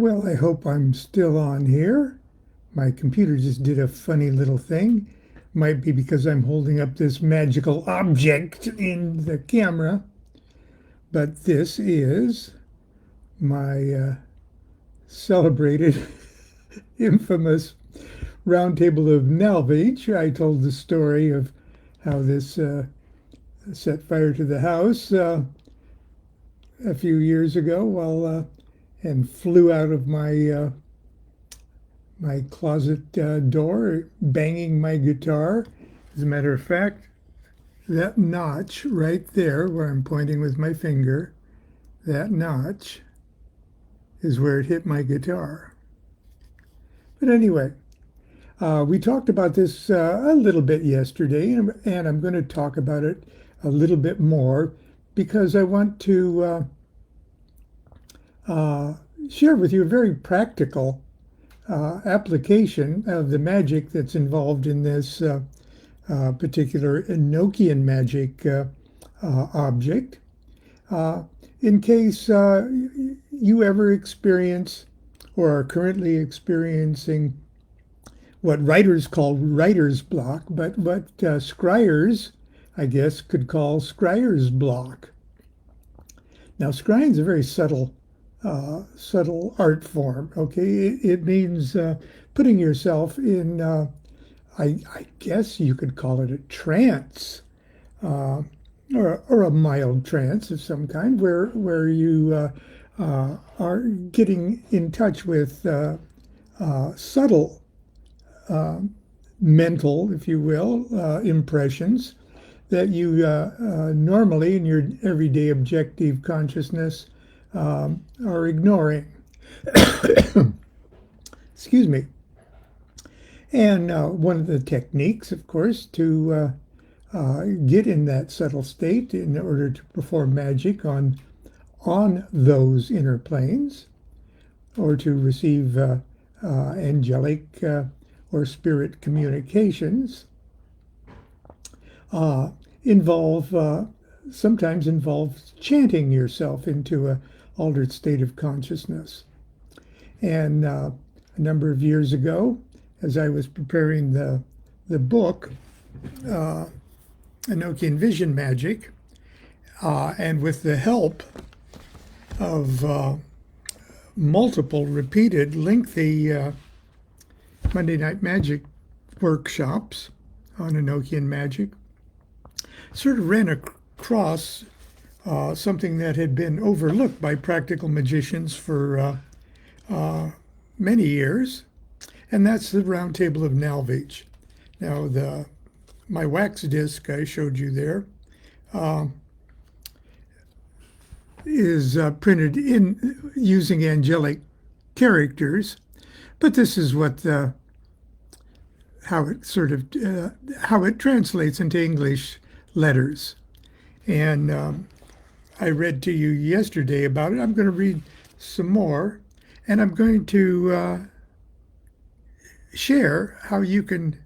Well, I hope I'm still on here. My computer just did a funny little thing. Might be because I'm holding up this magical object in the camera, but this is my celebrated, infamous Roundtable of Nalvage. I told the story of how this set fire to the house a few years ago and flew out of my closet door, banging my guitar. As a matter of fact, that notch right there, where I'm pointing with my finger, that notch is where it hit my guitar. But anyway, we talked about this a little bit yesterday, and I'm going to talk about it a little bit more because I want to share with you a very practical application of the magic that's involved in this particular Enochian magic object. In case you ever experience or are currently experiencing what writers call writer's block, but what scryers, I guess, could call scryer's block. Now, scrying is a very subtle art form. Okay, it means putting yourself in, I guess you could call it a trance, or a mild trance of some kind, where you are getting in touch with subtle mental, if you will, impressions that you normally in your everyday objective consciousness are ignoring. Excuse me. And one of the techniques, of course, to get in that subtle state in order to perform magic on those inner planes, or to receive angelic or spirit communications, sometimes involves chanting yourself into a altered state of consciousness. And a number of years ago, as I was preparing the book, Enochian Vision Magic, and with the help of multiple repeated lengthy Monday Night Magic workshops on Enochian magic, sort of ran across something that had been overlooked by practical magicians for many years, and that's the Roundtable of Nalvage. Now, my wax disc I showed you there is printed in using angelic characters, but this is what how it translates into English letters. And I read to you yesterday about it. I'm going to read some more, and I'm going to share how you can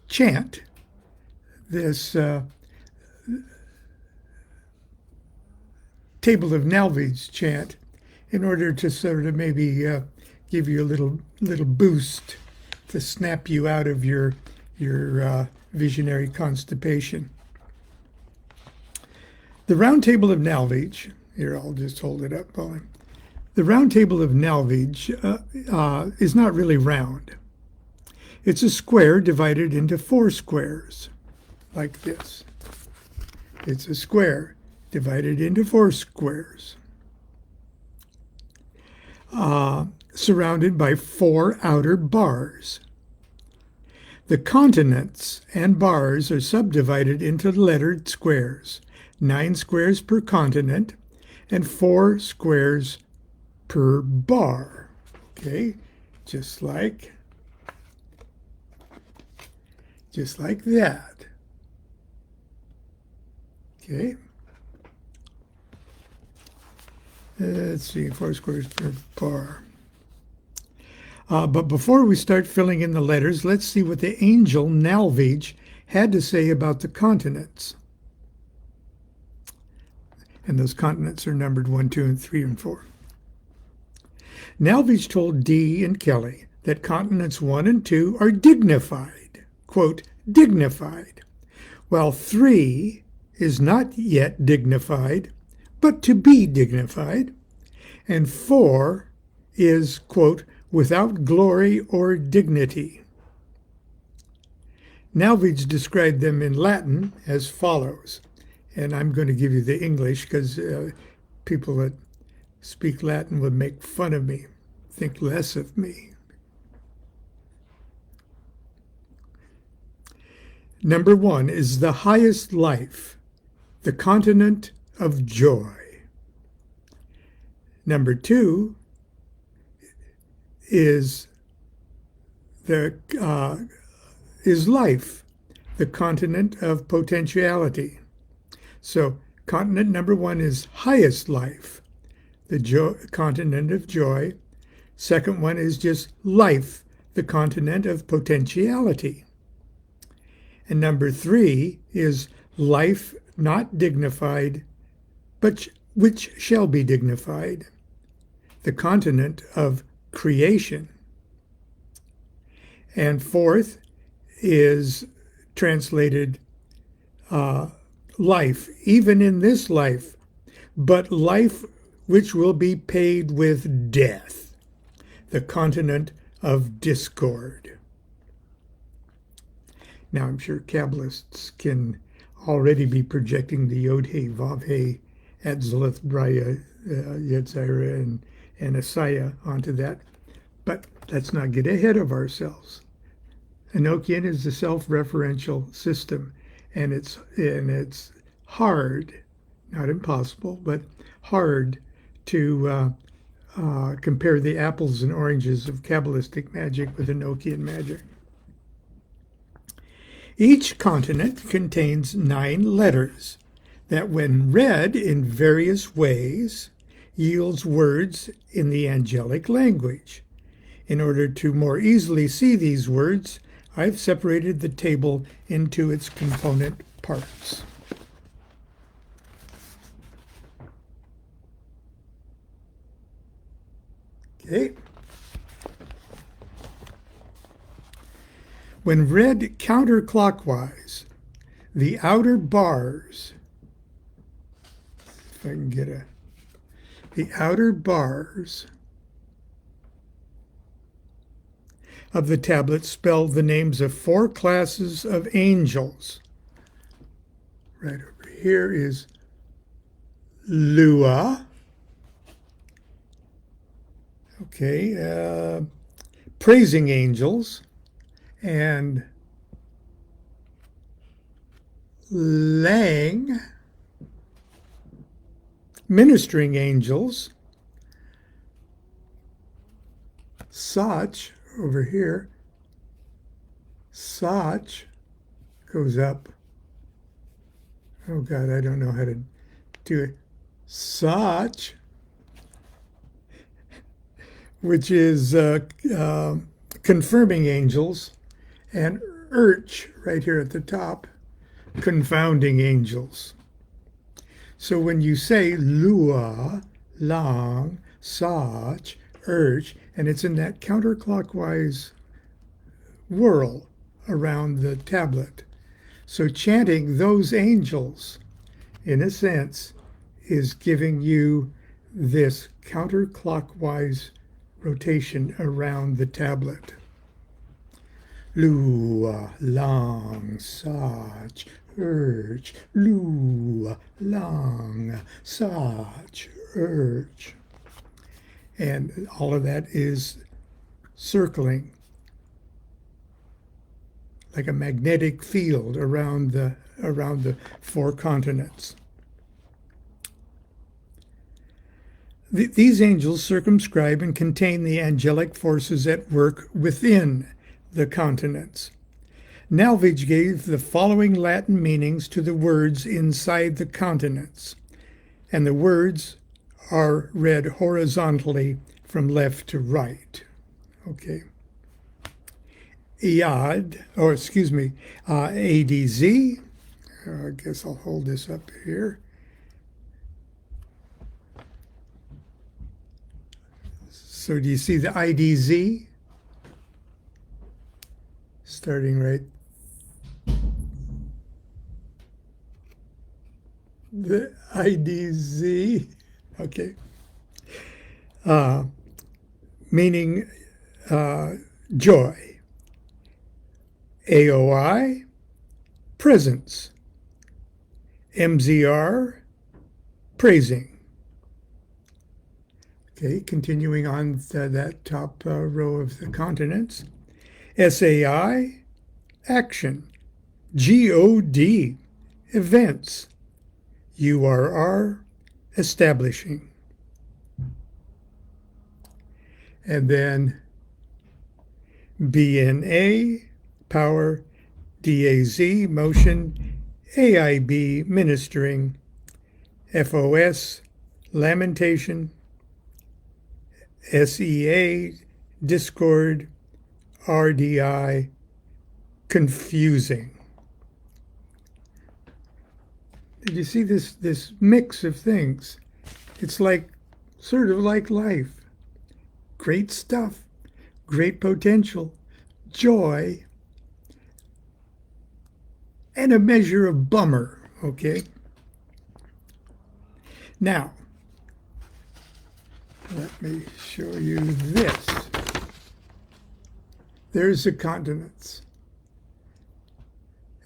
chant this Table of Nalvage chant in order to sort of maybe give you a little boost to snap you out of your visionary constipation. The Roundtable of Nalvage, here I'll just hold it up, Pauline. The Roundtable of Nalvage is not really round. It's a square divided into 4 squares, like this. It's a square divided into 4 squares, surrounded by 4 outer bars. The continents and bars are subdivided into lettered squares, 9 squares per continent and 4 squares per bar. Okay, just like that. Okay. Let's see, 4 squares per bar. But before we start filling in the letters, let's see what the angel Nalvage had to say about the continents. And those continents are numbered 1, 2, and 3, and 4. Nalvage told Dee and Kelly that continents 1 and 2 are dignified, quote, dignified, while 3 is not yet dignified, but to be dignified, and 4 is, quote, without glory or dignity. Nalvage described them in Latin as follows, and I'm going to give you the English because people that speak Latin would make fun of me, think less of me. Number 1 is the highest life, the continent of joy. Number 2 is life, the continent of potentiality. So continent number 1 is highest life, the continent of joy. Second one is just life, the continent of potentiality. And number 3 is life not dignified, but which shall be dignified, the continent of creation. And 4th is translated life, even in this life, but life which will be paid with death, the continent of discord. Now, I'm sure Kabbalists can already be projecting the Yod-He, Vav-He, Atzilith, Braya, Yetzirah, and Asaya onto that, but let's not get ahead of ourselves. Enochian is a self-referential system, and it's hard, not impossible, but hard to compare the apples and oranges of Kabbalistic magic with Enochian magic. Each continent contains 9 letters that, when read in various ways, yields words in the angelic language. In order to more easily see these words, I've separated the table into its component parts. Okay. When read counterclockwise, the outer bars, if I can get the outer bars of the tablet spell the names of 4 classes of angels. Right over here is Lua. Okay, praising angels, and Lang, ministering angels. Sach, over here, Sach goes up. Oh God, I don't know how to do it. Sach, which is confirming angels, and Urch, right here at the top, confounding angels. So when you say Lua, Lang, Sach, Urch, and it's in that counterclockwise whirl around the tablet. So chanting those angels, in a sense, is giving you this counterclockwise rotation around the tablet. Lua, Lang, Sach, Urch, Lua, Lang, Sach, Urch. And all of that is circling like a magnetic field around the 4 continents. These angels circumscribe and contain the angelic forces at work within the continents. Nalvage gave the following Latin meanings to the words inside the continents, and the words are read horizontally from left to right. Okay. ADZ. I guess I'll hold this up here. So do you see the IDZ? Starting right. The IDZ. Okay. Meaning joy. AOI, presence. MZR, praising. Okay, continuing on that top row of the continents. SAI, action. GOD, events. URR, establishing. And then BNA, power. DAZ, motion. AIB, ministering. FOS, lamentation. SEA, discord. RDI, confusing. Did you see this mix of things? It's like, sort of like life. Great stuff, great potential, joy, and a measure of bummer, okay? Now, let me show you this. There's the continents.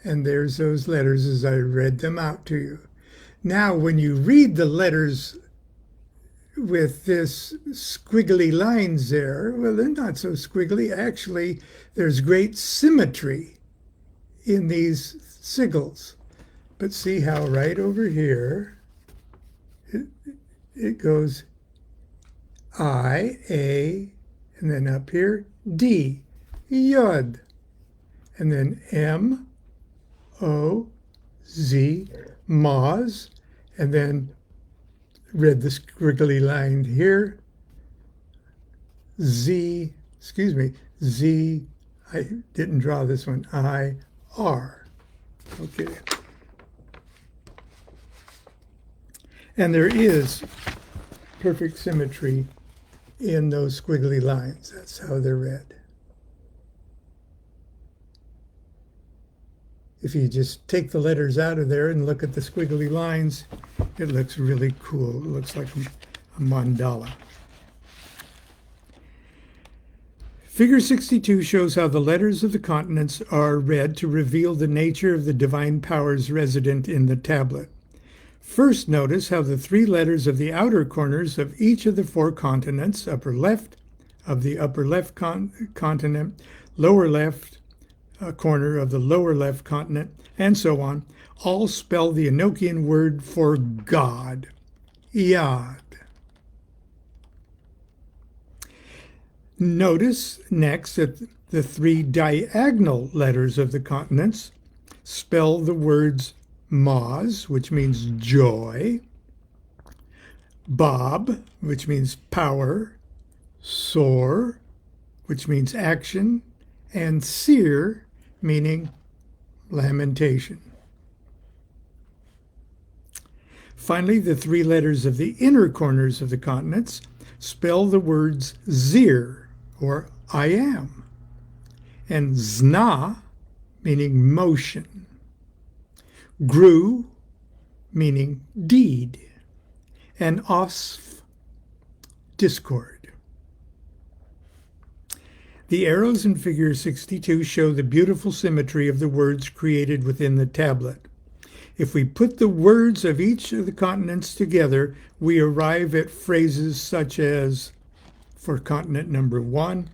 And there's those letters as I read them out to you. Now, when you read the letters with this squiggly lines there, well, they're not so squiggly. Actually, there's great symmetry in these sigils. But see how right over here, it goes I, A, and then up here, D, Yod, and then M, O, Z, Maz, and then read the squiggly line here, Z, Z, I didn't draw this one, I, R. Okay. And there is perfect symmetry in those squiggly lines. That's how they're read. If you just take the letters out of there and look at the squiggly lines, it looks really cool. It looks like a mandala. Figure 62 shows how the letters of the continents are read to reveal the nature of the divine powers resident in the tablet. First, notice how the three letters of the outer corners of each of the four continents, upper left of the upper left continent, lower left corner of the lower left continent, and so on, all spell the Enochian word for God, Yad. Notice next that the three diagonal letters of the continents spell the words Maz, which means joy, Bob, which means power, Sor, which means action, and Seer, meaning lamentation. Finally, the three letters of the inner corners of the continents spell the words Zir, or I am, and Zna, meaning motion, Gru, meaning deed, and Osf, discord. The arrows in figure 62 show the beautiful symmetry of the words created within the tablet. If we put the words of each of the continents together, we arrive at phrases such as, for continent number 1,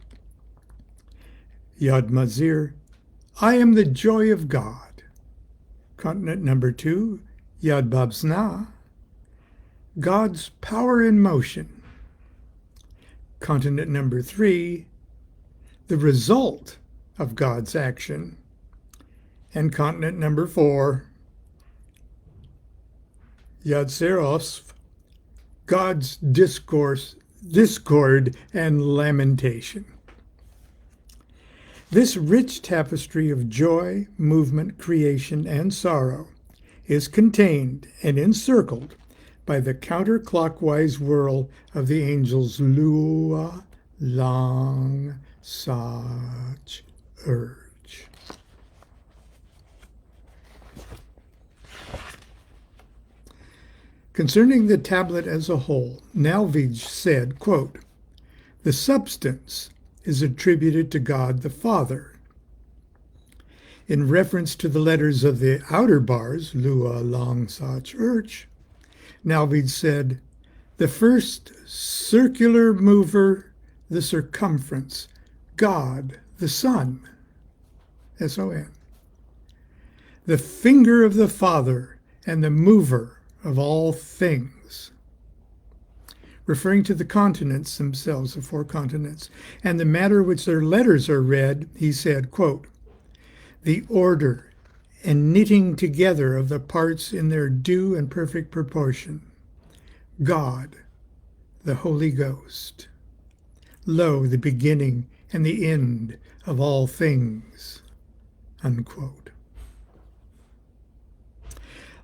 Yad Mazir, I am the joy of God. Continent number 2, Yad Babzna, God's power in motion. Continent number 3, the result of God's action. And continent number 4, Yad Serosf, God's discord and lamentation. This rich tapestry of joy, movement, creation, and sorrow is contained and encircled by the counterclockwise whirl of the angels Lua, long, such, urge. Concerning the tablet as a whole, Nalvage said, quote, "The substance is attributed to God the Father. In reference to the letters of the outer bars, Lua, Long, Sach, Urch, Nalvage said, the first circular mover, the circumference, God, the Son, S-O-N, the finger of the Father and the mover of all things," referring to the continents themselves, the four continents, and the manner which their letters are read, he said, quote, "The order and knitting together of the parts in their due and perfect proportion. God, the Holy Ghost. Lo, the beginning and the end of all things." Unquote.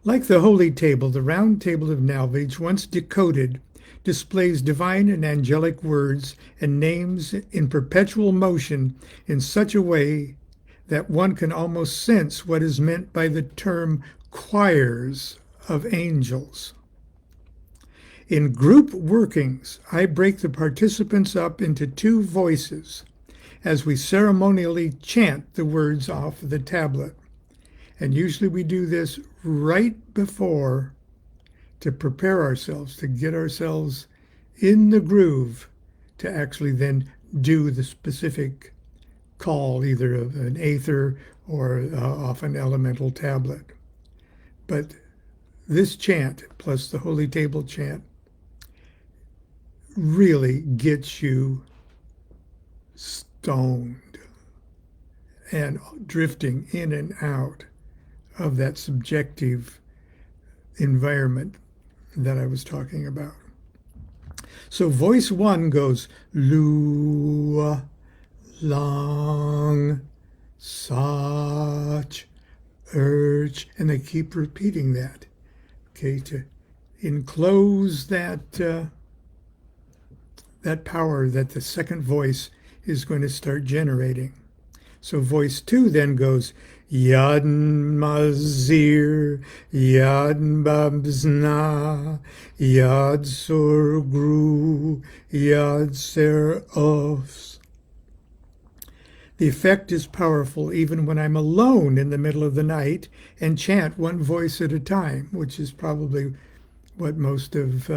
Like the Holy Table, the Round Table of Nalvage, once decoded, displays divine and angelic words and names in perpetual motion in such a way that one can almost sense what is meant by the term choirs of angels. In group workings, I break the participants up into two voices as we ceremonially chant the words off the tablet. And usually we do this right before to prepare ourselves, to get ourselves in the groove to actually then do the specific call, either of an aether or off an elemental tablet. But this chant, plus the Holy Table chant, really gets you stoned and drifting in and out of that subjective environment that I was talking about. So voice one goes Lua, Long, Sach, Urch, and they keep repeating that, okay, to enclose that that power that the second voice is going to start generating. So voice two then goes Yad Mazir, Yad Babzna, Yad Surgru, Yad Serofs. The effect is powerful even when I'm alone in the middle of the night and chant one voice at a time, which is probably what most of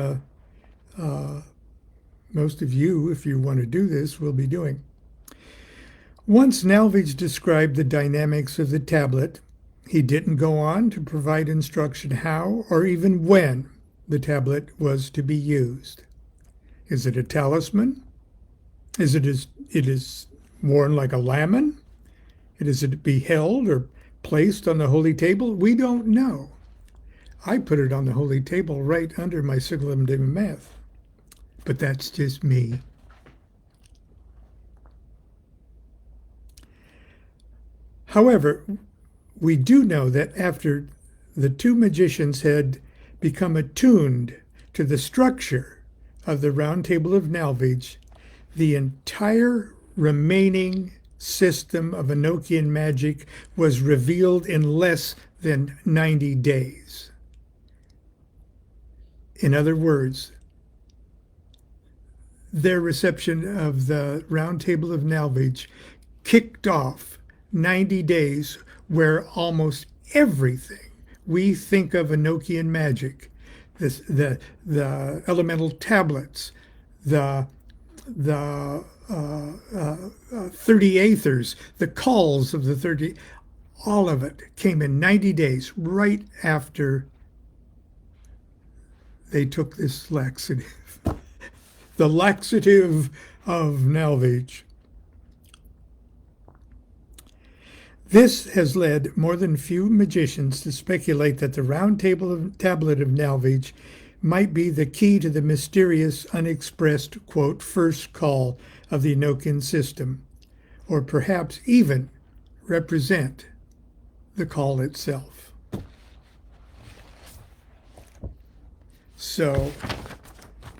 you, if you want to do this, will be doing. Once Nalvage described the dynamics of the tablet, he didn't go on to provide instruction how or even when the tablet was to be used. Is it a talisman? Is it worn like a lamen? Is it to be held or placed on the holy table? We don't know. I put it on the holy table right under my Sigillum de Meth, but that's just me. However, we do know that after the two magicians had become attuned to the structure of the Round Table of Nalvage, the entire remaining system of Enochian magic was revealed in less than 90 days. In other words, their reception of the Round Table of Nalvage kicked off 90 days where almost everything we think of Enochian magic, the elemental tablets, the 30 aethers, the calls of the 30, all of it came in 90 days right after they took this laxative, the laxative of Nalvage. This has led more than few magicians to speculate that the Round Tablet of Nalvage might be the key to the mysterious, unexpressed, quote, first call of the Enochian system, or perhaps even represent the call itself. So,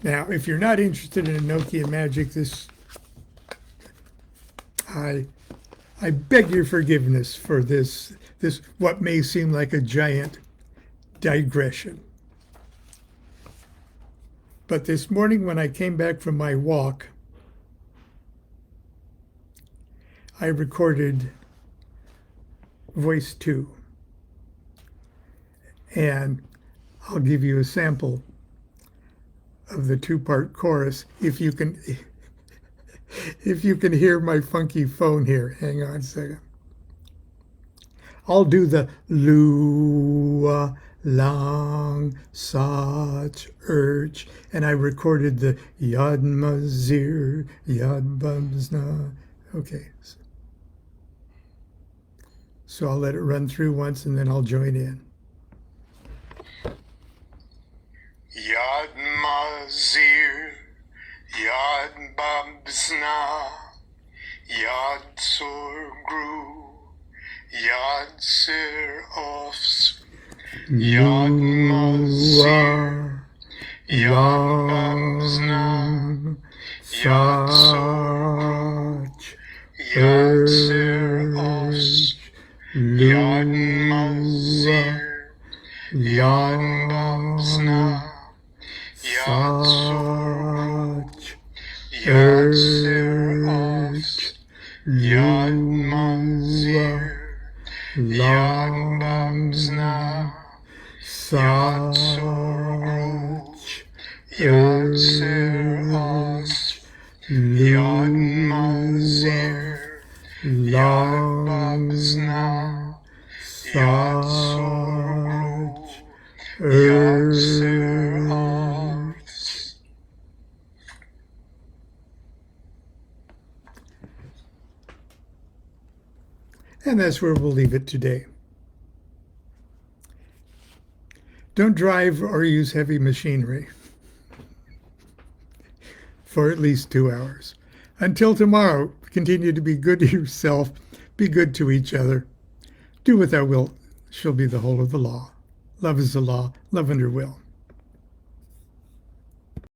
now, if you're not interested in Enochian magic, this I beg your forgiveness for this what may seem like a giant digression. But this morning when I came back from my walk, I recorded voice 2. And I'll give you a sample of the 2-part chorus if you can hear my funky phone here. Hang on a second. I'll do the Lua, Lang, Sach, Urch, and I recorded the Yad Mazir, Yad Bamsna. Okay. So I'll let it run through once and then I'll join in. Yad Mazir, Yad Babsna, Yad Sorgru, Yad Sir Offs, Yad Mazir, Yad Babsna, Yad Sorgru, Yad Sir Offs, Yad Mazir, Yad Babsna, Yad Sorgru, Yad Sir Offs, Yad Mazir, Yad Babsna, Yad Sorgru, Yad Sir Offs, Yad Mazir, Yad Babsna, Yad Sorgru, Yad Sir Offs. And that's where we'll leave it today. Don't drive or use heavy machinery for at least 2 hours. Until tomorrow, continue to be good to yourself, be good to each other. Do what thou wilt, shall be the whole of the law. Love is the law, love under will.